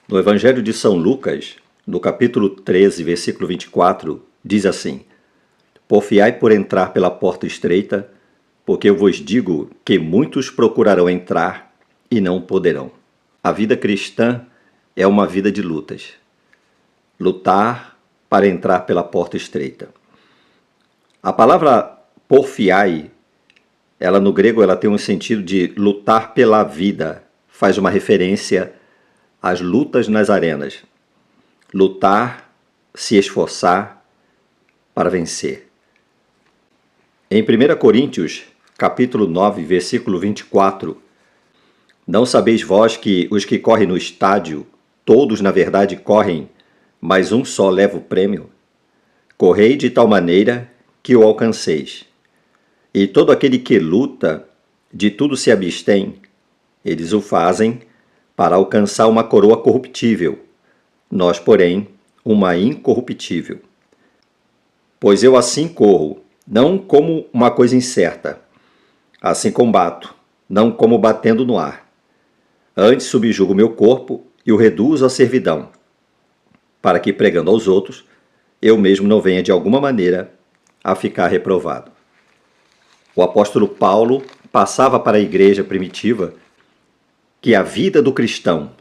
No Evangelho de São Lucas, no capítulo 13, versículo 24, diz assim: Porfiai por entrar pela porta estreita, porque eu vos digo que muitos procurarão entrar e não poderão. A vida cristã é uma vida de lutas. Lutar para entrar pela porta estreita. A palavra porfiai, ela no grego ela tem um sentido de lutar pela vida, faz uma referência às lutas nas arenas. Lutar, se esforçar para vencer. Em 1 Coríntios, capítulo 9, versículo 24, não sabeis vós que os que correm no estádio, todos na verdade correm, mas um só leva o prêmio? Correi de tal maneira que o alcanceis. E todo aquele que luta, de tudo se abstém, eles o fazem para alcançar uma coroa corruptível, nós, porém, uma incorruptível. Pois eu assim corro, não como uma coisa incerta, assim combato, não como batendo no ar. Antes subjugo meu corpo e o reduzo à servidão, para que, pregando aos outros, eu mesmo não venha de alguma maneira a ficar reprovado. O apóstolo Paulo passava para a igreja primitiva que a vida do cristão,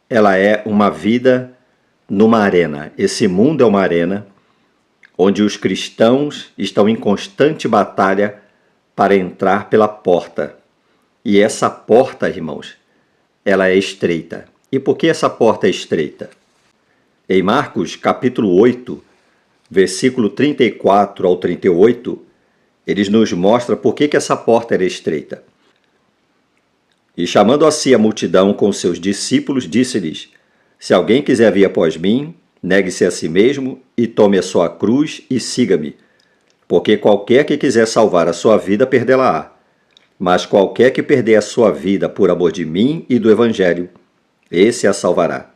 ela é uma vida numa arena. Esse mundo é uma arena onde os cristãos estão em constante batalha para entrar pela porta. E essa porta, irmãos, ela é estreita. E por que essa porta é estreita? Em Marcos, capítulo 8, versículo 34 ao 38, eles nos mostram por que essa porta era estreita. E chamando a si a multidão com seus discípulos, disse-lhes: Se alguém quiser vir após mim, negue-se a si mesmo e tome a sua cruz e siga-me. Porque qualquer que quiser salvar a sua vida, perdê-la-á. Mas qualquer que perder a sua vida por amor de mim e do Evangelho, esse a salvará.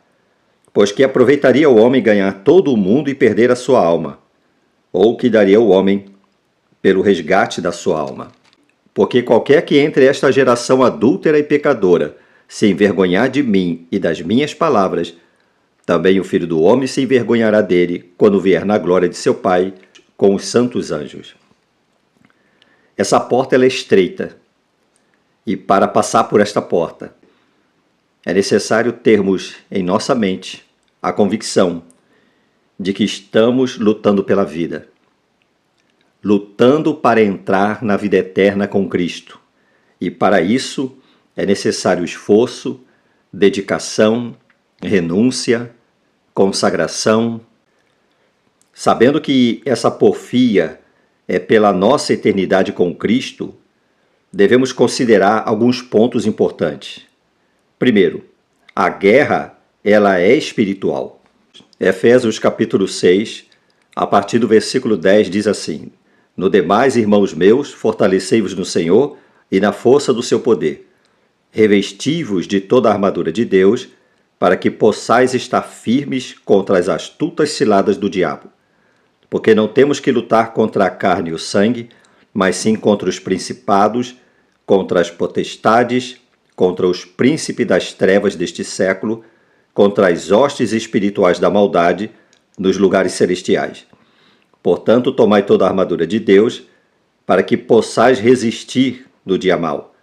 Pois que aproveitaria o homem ganhar todo o mundo e perder a sua alma? Ou que daria o homem pelo resgate da sua alma? Porque qualquer que entre esta geração adúltera e pecadora se envergonhar de mim e das minhas palavras, também o Filho do Homem se envergonhará dele quando vier na glória de seu Pai com os santos anjos. Essa porta ela é estreita. E para passar por esta porta, é necessário termos em nossa mente a convicção de que estamos lutando pela vida. Lutando para entrar na vida eterna com Cristo. E para isso é necessário esforço, dedicação, renúncia, consagração. Sabendo que essa porfia é pela nossa eternidade com Cristo, devemos considerar alguns pontos importantes. Primeiro, a guerra ela é espiritual. Efésios capítulo 6, a partir do versículo 10, diz assim: No demais, irmãos meus, fortalecei-vos no Senhor e na força do seu poder. Revesti-vos de toda a armadura de Deus, para que possais estar firmes contra as astutas ciladas do diabo. Porque não temos que lutar contra a carne e o sangue, mas sim contra os principados, contra as potestades, contra os príncipes das trevas deste século, contra as hostes espirituais da maldade nos lugares celestiais. Portanto, tomai toda a armadura de Deus, para que possais resistir no dia mau,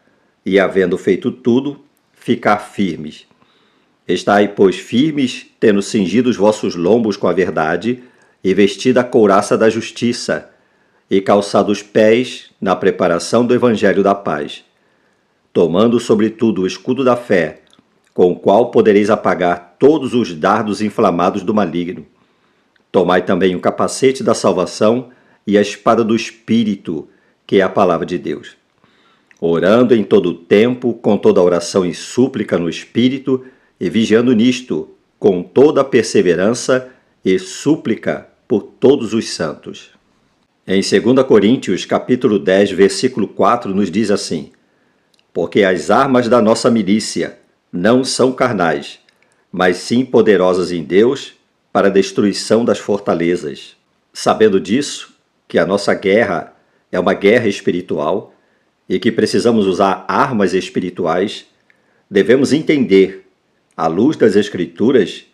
e, havendo feito tudo, ficar firmes. Estai, pois, firmes, tendo cingido os vossos lombos com a verdade, e vestida a couraça da justiça, e calçado os pés na preparação do evangelho da paz, tomando sobretudo o escudo da fé, com o qual podereis apagar todos os dardos inflamados do maligno. Tomai também o capacete da salvação e a espada do Espírito, que é a palavra de Deus. Orando em todo o tempo, com toda oração e súplica no Espírito, e vigiando nisto, com toda a perseverança e súplica por todos os santos. Em 2 Coríntios, capítulo 10, versículo 4, nos diz assim: Porque as armas da nossa milícia não são carnais, mas sim poderosas em Deus para a destruição das fortalezas. Sabendo disso, que a nossa guerra é uma guerra espiritual e que precisamos usar armas espirituais, devemos entender à luz das Escrituras,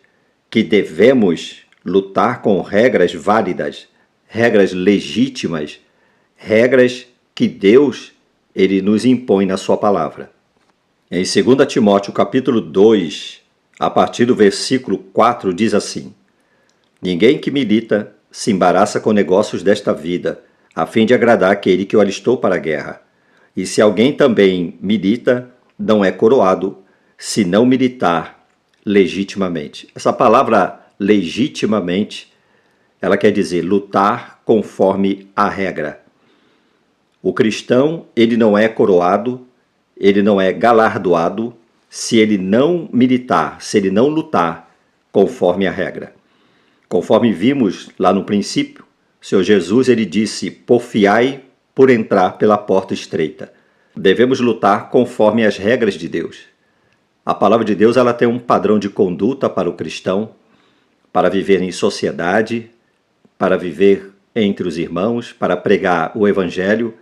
que devemos lutar com regras válidas, regras legítimas, regras que Deus ele nos impõe na sua palavra. Em 2 Timóteo capítulo 2, a partir do versículo 4, diz assim: Ninguém que milita se embaraça com negócios desta vida, a fim de agradar aquele que o alistou para a guerra. E se alguém também milita, não é coroado, se não militar legitimamente. Essa palavra legitimamente, ela quer dizer lutar conforme a regra. O cristão, ele não é coroado, ele não é galardoado se ele não militar, se ele não lutar conforme a regra. Conforme vimos lá no princípio, o Senhor Jesus ele disse: porfiai por entrar pela porta estreita. Devemos lutar conforme as regras de Deus. A palavra de Deus ela tem um padrão de conduta para o cristão, para viver em sociedade, para viver entre os irmãos, para pregar o evangelho,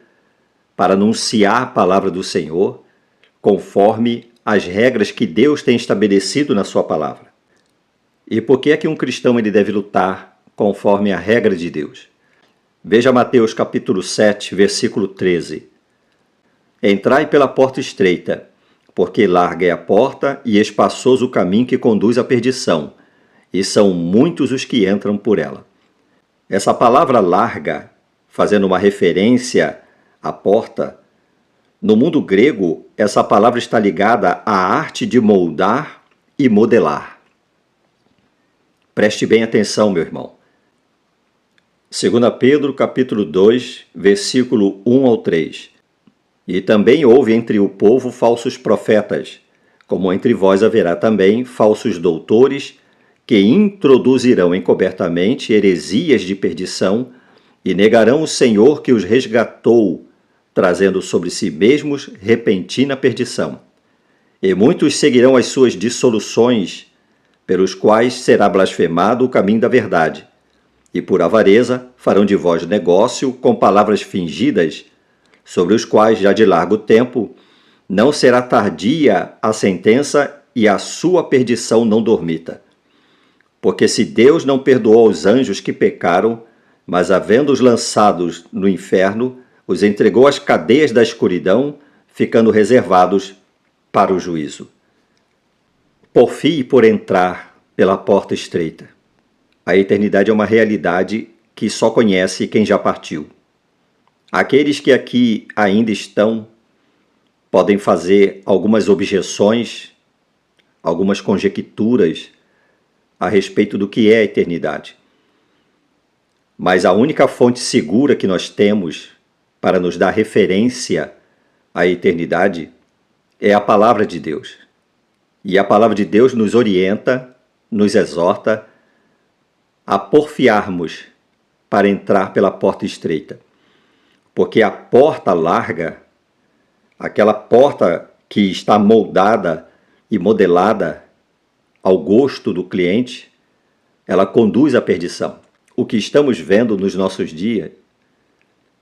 para anunciar a palavra do Senhor, conforme as regras que Deus tem estabelecido na sua palavra. E por que é que um cristão ele deve lutar conforme a regra de Deus? Veja Mateus capítulo 7, versículo 13. Entrai pela porta estreita, porque larga é a porta e espaçoso o caminho que conduz à perdição, e são muitos os que entram por ela. Essa palavra larga, fazendo uma referência à porta, no mundo grego, essa palavra está ligada à arte de moldar e modelar. Preste bem atenção, meu irmão. 2 Pedro, capítulo 2, versículo 1 ao 3. E também houve entre o povo falsos profetas, como entre vós haverá também falsos doutores, que introduzirão encobertamente heresias de perdição e negarão o Senhor que os resgatou, trazendo sobre si mesmos repentina perdição. E muitos seguirão as suas dissoluções, pelos quais será blasfemado o caminho da verdade. E por avareza farão de vós negócio com palavras fingidas, sobre os quais já de largo tempo não será tardia a sentença e a sua perdição não dormita. Porque se Deus não perdoou os anjos que pecaram, mas havendo-os lançados no inferno, os entregou às cadeias da escuridão, ficando reservados para o juízo. Porfie por entrar pela porta estreita. A eternidade é uma realidade que só conhece quem já partiu. Aqueles que aqui ainda estão podem fazer algumas objeções, algumas conjecturas a respeito do que é a eternidade. Mas a única fonte segura que nós temos para nos dar referência à eternidade é a palavra de Deus. E a palavra de Deus nos orienta, nos exorta a porfiarmos para entrar pela porta estreita. Porque a porta larga, aquela porta que está moldada e modelada ao gosto do cliente, ela conduz à perdição. O que estamos vendo nos nossos dias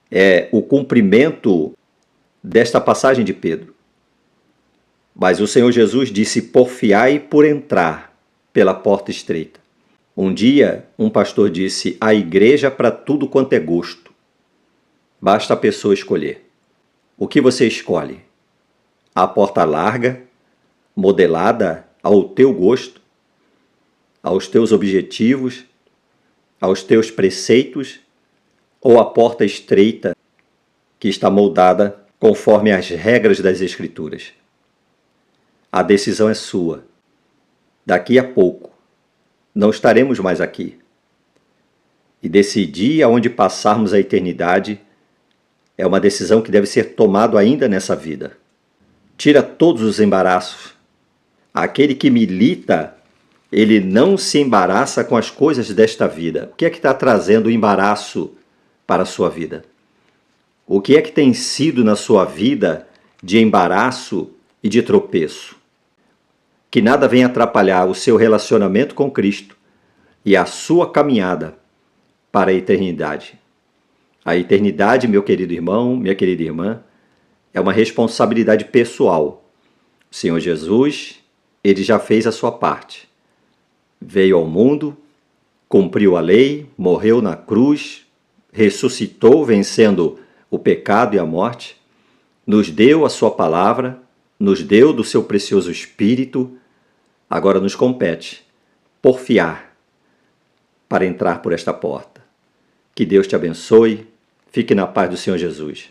é o cumprimento desta passagem de Pedro. Mas o Senhor Jesus disse: porfiai por entrar pela porta estreita. Um dia, um pastor disse: a igreja para tudo quanto é gosto. Basta a pessoa escolher. O que você escolhe? A porta larga, modelada ao teu gosto, aos teus objetivos, aos teus preceitos, ou a porta estreita que está moldada conforme as regras das Escrituras? A decisão é sua. Daqui a pouco, não estaremos mais aqui. E decidir aonde passarmos a eternidade é uma decisão que deve ser tomada ainda nessa vida. Tira todos os embaraços. Aquele que milita, ele não se embaraça com as coisas desta vida. O que é que está trazendo embaraço para a sua vida? O que é que tem sido na sua vida de embaraço e de tropeço? Que nada venha atrapalhar o seu relacionamento com Cristo e a sua caminhada para a eternidade. A eternidade, meu querido irmão, minha querida irmã, é uma responsabilidade pessoal. O Senhor Jesus, ele já fez a sua parte. Veio ao mundo, cumpriu a lei, morreu na cruz, ressuscitou, vencendo o pecado e a morte, nos deu a sua palavra, nos deu do seu precioso Espírito. Agora nos compete porfiar para entrar por esta porta. Que Deus te abençoe. Fique na paz do Senhor Jesus.